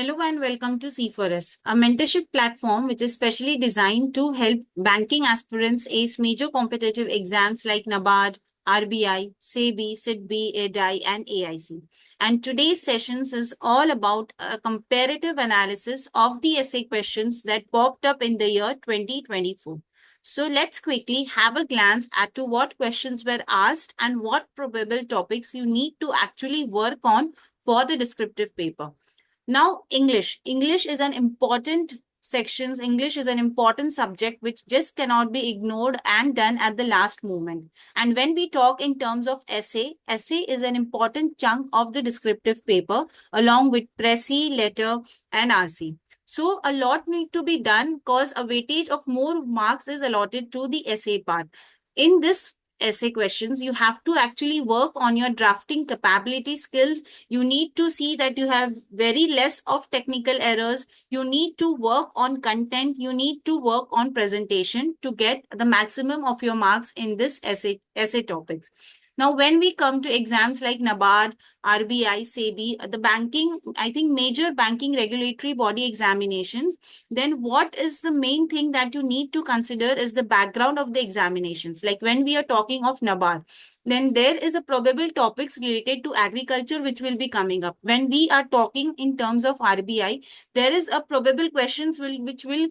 Hello and welcome to C4S, a mentorship platform which is specially designed to help banking aspirants ace major competitive exams like NABARD, RBI, SEBI, SIDBI, ADI, and AIC. And today's sessions is all about a comparative analysis of the essay questions that popped up in the year 2024. So let's quickly have a glance at to what questions were asked and what probable topics you need to actually work on for the descriptive paper. Now, English. English is an important sections. English is an important subject which just cannot be ignored and done at the last moment. And when we talk in terms of essay is an important chunk of the descriptive paper along with Pressy, letter, and RC. So a lot need to be done because a weightage of more marks is allotted to the essay part. In this essay questions, you have to actually work on your drafting capability skills. You need to see that you have very less of technical errors. You need to work on content. You need to work on presentation to get the maximum of your marks in this essay topics. Now, when we come to exams like NABARD, RBI, SEBI, the banking, I think major banking regulatory body examinations, then what is the main thing that you need to consider is the background of the examinations. Like when we are talking of NABARD, then there is a probable topics related to agriculture which will be coming up. When we are talking in terms of RBI, there is a probable questions which will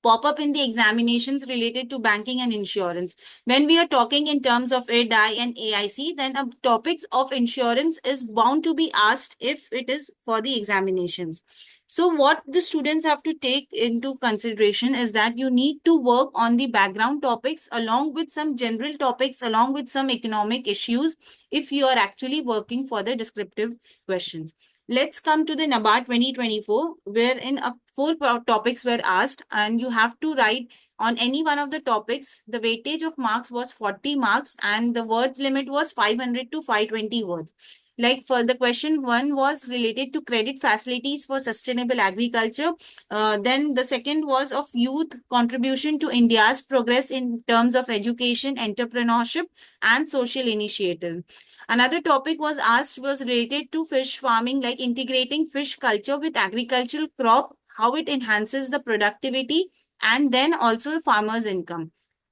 pop up in the examinations related to banking and insurance. When we are talking in terms of ADI and AIC, then a topics of insurance is bound to be asked if it is for the examinations. So what the students have to take into consideration is that you need to work on the background topics along with some general topics, along with some economic issues if you are actually working for the descriptive questions. Let's come to the NABARD 2024, wherein four topics were asked, and you have to write on any one of the topics. The weightage of marks was 40 marks, and the words limit was 500 to 520 words. Like for the question one was related to credit facilities for sustainable agriculture. Then the second was of youth contribution to India's progress in terms of education, entrepreneurship, and social initiative. Another topic was asked was related to fish farming, like integrating fish culture with agricultural crop, how it enhances the productivity and then also farmers' income.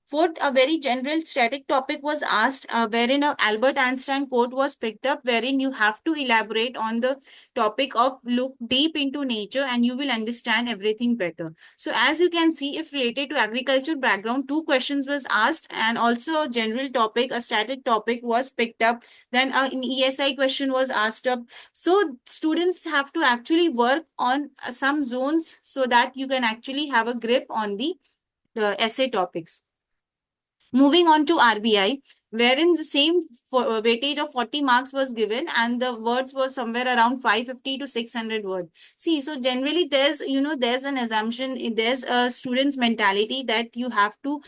Fourth, a very general static topic was asked, wherein a Albert Einstein quote was picked up, wherein you have to elaborate on the topic of look deep into nature and you will understand everything better. So as you can see, if related to agriculture background, two questions was asked and also a general topic, a static topic was picked up. Then an ESI question was asked up. So students have to actually work on some zones so that you can actually have a grip on the essay topics. Moving on to RBI, wherein the same weightage of 40 marks was given and the words were somewhere around 550 to 600 words. See, so generally there's an assumption, there's a student's mentality that you have to,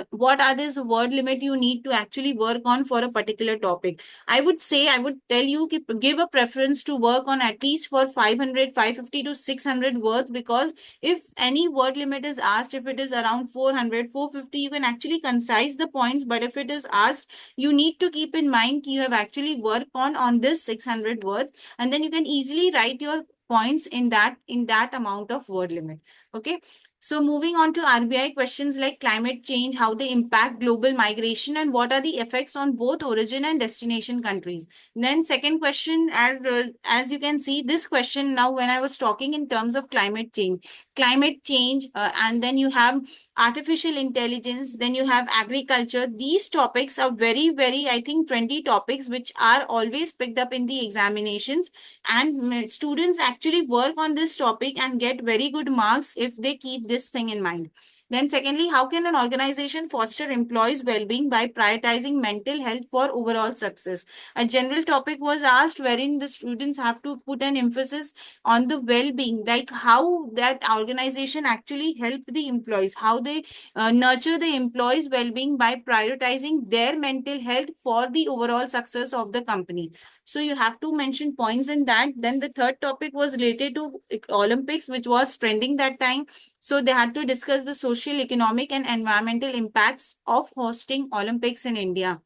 what are this word limit you need to actually work on for a particular topic. I would tell you, give a preference to work on at least for 500, 550 to 600 words, because if any word limit is asked, if it is around 400, 450, you can actually concise the points. But if it is asked, you need to keep in mind you have actually worked on this 600 words, and then you can easily write your points in that amount of word limit. Okay. So moving on to RBI questions like climate change, how they impact global migration, and what are the effects on both origin and destination countries. Then second question, as you can see, this question now when I was talking in terms of climate change, and then you have artificial intelligence, then you have agriculture. These topics are very, very, I think 20 topics which are always picked up in the examinations, and students actually work on this topic and get very good marks if they keep this thing in mind. Then secondly, how can an organization foster employees well-being by prioritizing mental health for overall success? A general topic was asked wherein the students have to put an emphasis on the well-being, like how that organization actually help the employees, how they nurture the employees well-being by prioritizing their mental health for the overall success of the company. So you have to mention points in that. Then the third topic was related to Olympics, which was trending that time. So they had to discuss the social, economic, and environmental impacts of hosting Olympics in India.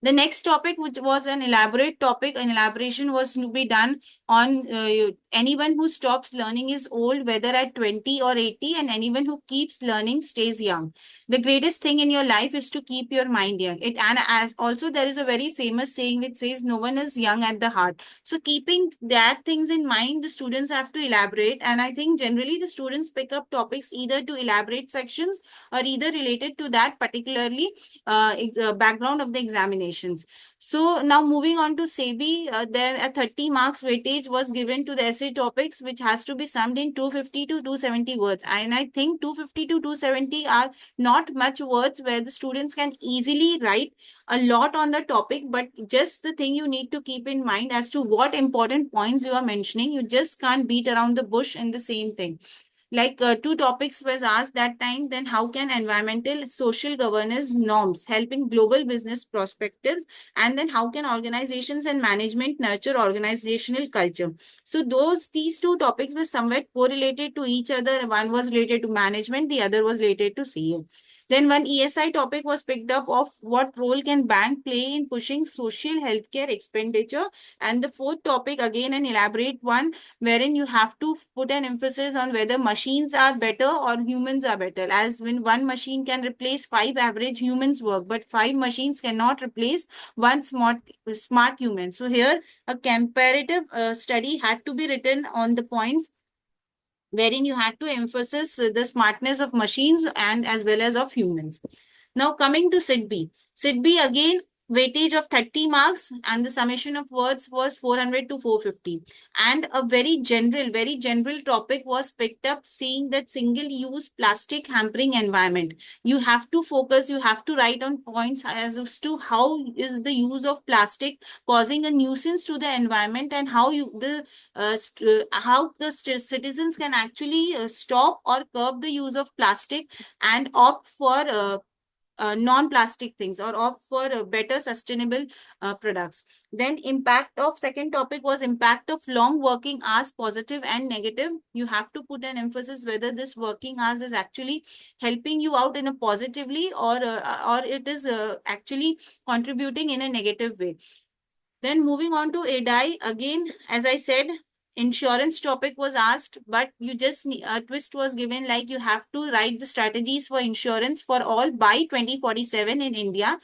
The next topic, which was an elaborate topic, an elaboration was to be done on Anyone who stops learning is old, whether at 20 or 80, and anyone who keeps learning stays young. The greatest thing in your life is to keep your mind young. It and as also there is a very famous saying which says no one is young at the heart. So keeping that things in mind, the students have to elaborate, and I think generally the students pick up topics either to elaborate sections or either related to that particularly background of the examinations. So now moving on to SEBI, there a 30 marks weightage was given to the essay topics, which has to be summed in 250 to 270 words. And I think 250 to 270 are not much words where the students can easily write a lot on the topic, but just the thing you need to keep in mind as to what important points you are mentioning. You just can't beat around the bush in the same thing. Like two topics was asked that time, then how can environmental social governance norms help in global business perspectives, and then how can organizations and management nurture organizational culture. So these two topics were somewhat correlated to each other. One was related to management, the other was related to CEO. Then one ESI topic was picked up of what role can bank play in pushing social healthcare expenditure, and the fourth topic again an elaborate one wherein you have to put an emphasis on whether machines are better or humans are better. As when one machine can replace five average humans' work, but five machines cannot replace one smart human. So here a comparative study had to be written on the points wherein you had to emphasize the smartness of machines and as well as of humans. Now coming to SIDB. SIDB again weightage of 30 marks and the summation of words was 400 to 450. And a very general topic was picked up seeing that single use plastic hampering environment. You have to focus, you have to write on points as to how is the use of plastic causing a nuisance to the environment, and how citizens can actually stop or curb the use of plastic and opt for non-plastic things or opt for better sustainable products. Then impact of second topic was impact of long working hours, positive and negative. You have to put an emphasis whether this working hours is actually helping you out in a positively or it is actually contributing in a negative way. Then moving on to ADI, again, as I said, insurance topic was asked, but you just a twist was given like you have to write the strategies for insurance for all by 2047 in India.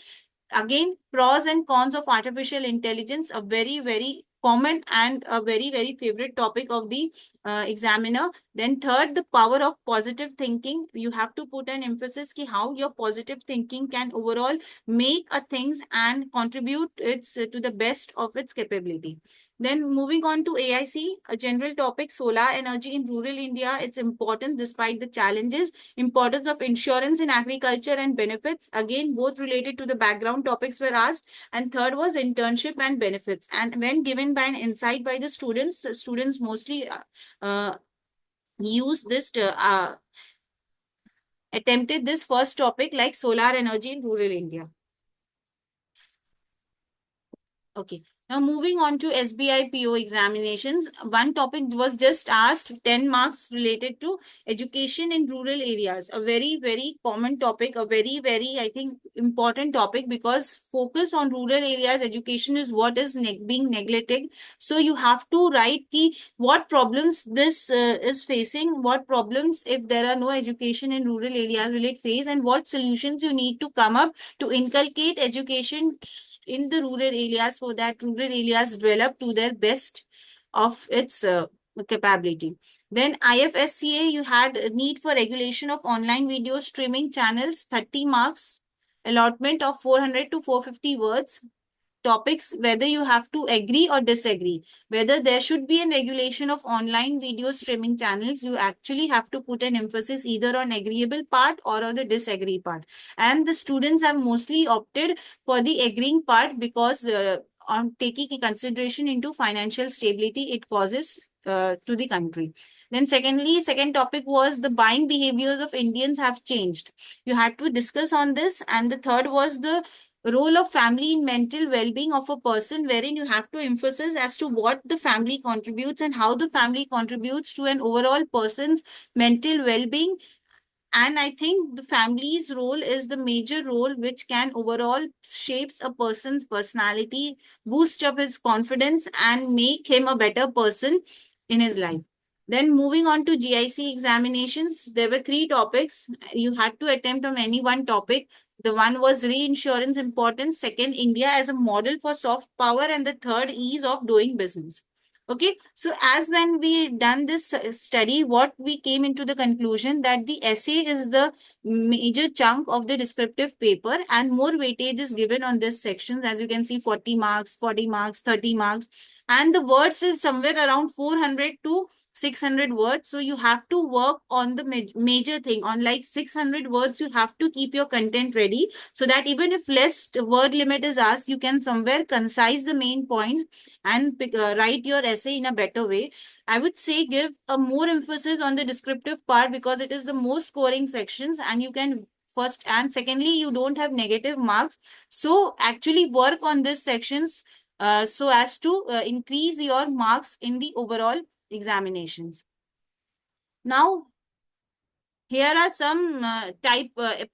Again, pros and cons of artificial intelligence, a very common and a very favorite topic of the examiner. Then third, the power of positive thinking. You have to put an emphasis ki how your positive thinking can overall make a things and contribute its to the best of its capability. Then moving on to AIC, a general topic, solar energy in rural India, its importance despite the challenges, importance of insurance in agriculture and benefits. Again, both related to the background topics were asked. And third was internship and benefits. And when given by an insight by the students mostly uh, use this attempted this first topic like solar energy in rural India. Okay. Now moving on to SBI PO examinations, one topic was just asked 10 marks related to education in rural areas. A very common topic, a very I think important topic because focus on rural areas education is what is being neglected. So you have to write the what problems this is facing, what problems if there are no education in rural areas will it face, and what solutions you need to come up to inculcate education in the rural areas so that rural areas develop to their best of its capability. Then IFSCA, you had a need for regulation of online video streaming channels, 30 marks, allotment of 400 to 450 words. Topics whether you have to agree or disagree, whether there should be a regulation of online video streaming channels. You actually have to put an emphasis either on agreeable part or on the disagree part, and the students have mostly opted for the agreeing part because on taking a consideration into financial stability it causes to the country. Then secondly, second topic was the buying behaviors of Indians have changed. You had to discuss on this. And the third was the role of family in mental well-being of a person, wherein you have to emphasize as to what the family contributes and how the family contributes to an overall person's mental well-being. And I think the family's role is the major role which can overall shapes a person's personality, boost up his confidence and make him a better person in his life. Then moving on to GIC examinations, there were three topics. You had to attempt on any one topic. The one was reinsurance importance, second, India as a model for soft power, and the third, ease of doing business. Okay, so as when we done this study, what we came into the conclusion that the essay is the major chunk of the descriptive paper, and more weightage is given on this section. As you can see, 40 marks, 40 marks, 30 marks, and the words is somewhere around 400 to 600 words. So you have to work on the major thing. On like 600 words, you have to keep your content ready, so that even if less word limit is asked, you can somewhere concise the main points and write your essay in a better way. I would say give a more emphasis on the descriptive part, because it is the most scoring sections, and you can first, and secondly, you don't have negative marks. So actually work on these sections so as to increase your marks in the overall examinations. Now, here are some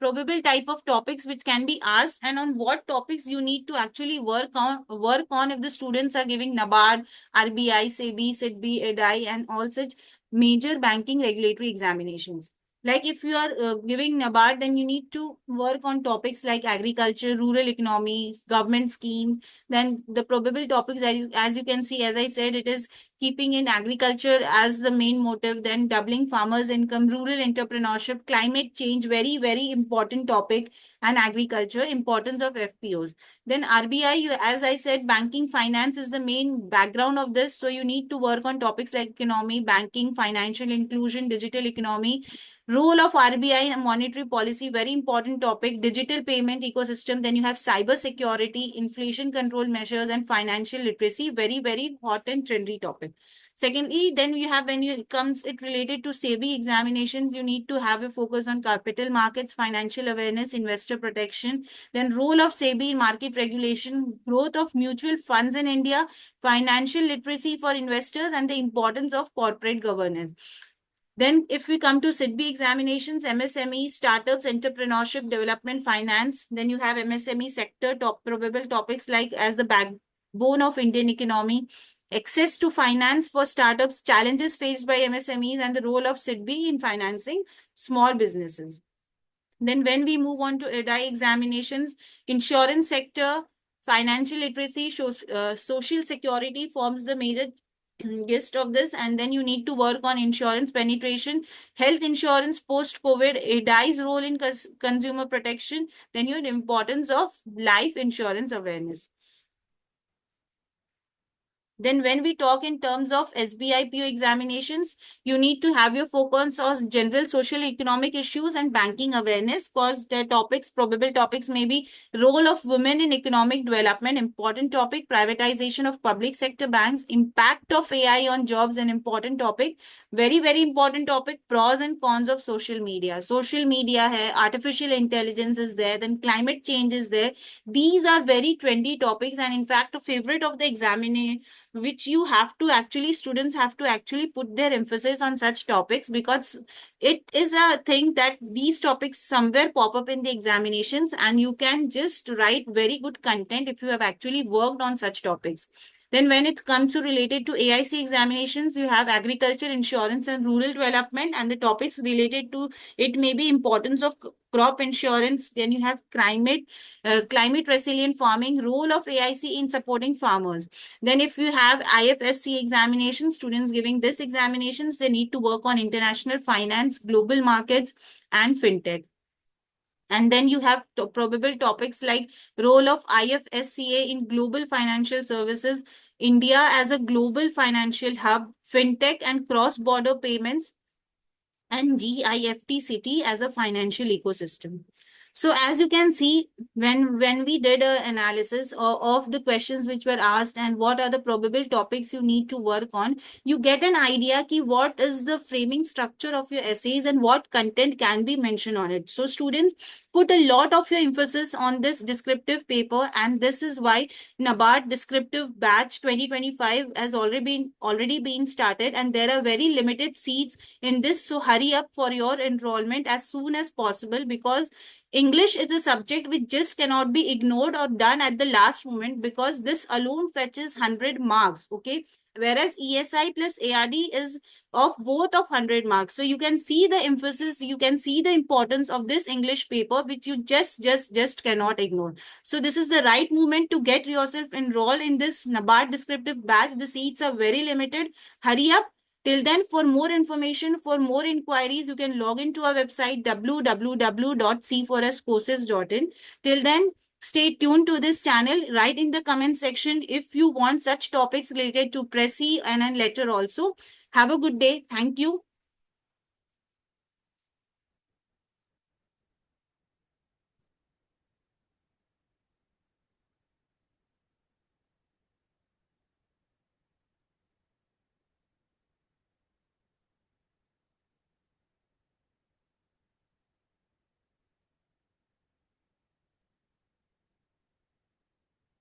probable type of topics which can be asked, and on what topics you need to actually work on if the students are giving NABARD, RBI, SEBI, SIDBI, EDI, and all such major banking regulatory examinations. Like if you are giving NABARD, then you need to work on topics like agriculture, rural economy, government schemes. Then the probable topics, as you can see, as I said, it is keeping in agriculture as the main motive, then doubling farmers' income, rural entrepreneurship, climate change, very, very important topic, and agriculture, importance of FPOs. Then RBI, as I said, banking finance is the main background of this. So you need to work on topics like economy, banking, financial inclusion, digital economy, role of RBI and monetary policy, very important topic, digital payment ecosystem. Then you have cyber security, inflation control measures, and financial literacy, very, very hot and trendy topic. Secondly, then we have, when it comes it related to SEBI examinations, you need to have a focus on capital markets, financial awareness, investor protection, then role of SEBI in market regulation, growth of mutual funds in India, financial literacy for investors, and the importance of corporate governance. Then if we come to SIDBI examinations, MSME, startups, entrepreneurship, development, finance, then you have MSME sector top probable topics like as the backbone of Indian economy, access to finance for startups, challenges faced by MSMEs, and the role of SIDBI in financing small businesses. Then when we move on to EDI examinations, insurance sector, financial literacy, social security forms the major gist of this. And then you need to work on insurance penetration, health insurance post-COVID, EDI's role in consumer protection, then your importance of life insurance awareness. Then when we talk in terms of SBI PO examinations, you need to have your focus on general social economic issues and banking awareness, because the topics, probable topics may be role of women in economic development, important topic, privatization of public sector banks, impact of AI on jobs, an important topic, very, very important topic, pros and cons of social media. Social media hai, artificial intelligence is there, then climate change is there. These are very trendy topics, and in fact, a favorite of the examiner, which you have to actually, students have to actually put their emphasis on such topics, because it is a thing that these topics somewhere pop up in the examinations, and you can just write very good content if you have actually worked on such topics. Then when it comes to related to AIC examinations, you have agriculture, insurance, and rural development, and the topics related to it may be importance of crop insurance. Then you have climate resilient farming, role of AIC in supporting farmers. Then if you have IFSC examination, students giving this examinations, they need to work on international finance, global markets, and fintech. And then you have probable topics like role of IFSCA in global financial services, India as a global financial hub, fintech and cross-border payments, and GIFT City as a financial ecosystem. So as you can see, when we did an analysis of the questions which were asked and what are the probable topics you need to work on, you get an idea ki what is the framing structure of your essays and what content can be mentioned on it. So students, put a lot of your emphasis on this descriptive paper, and this is why NABARD descriptive batch 2025 has already been started, and there are very limited seats in this. So hurry up for your enrollment as soon as possible, because English is a subject which just cannot be ignored or done at the last moment, because this alone fetches 100 marks. Okay. Whereas ESI plus ARD is of both of 100 marks. So you can see the emphasis, you can see the importance of this English paper, which you just cannot ignore. So this is the right moment to get yourself enrolled in this NABARD descriptive batch. The seats are very limited. Hurry up. Till then, for more information, for more inquiries, you can log into our website www.c4scourses.in. Till then, stay tuned to this channel. Write in the comment section if you want such topics related to Prezi and letter also. Have a good day. Thank you.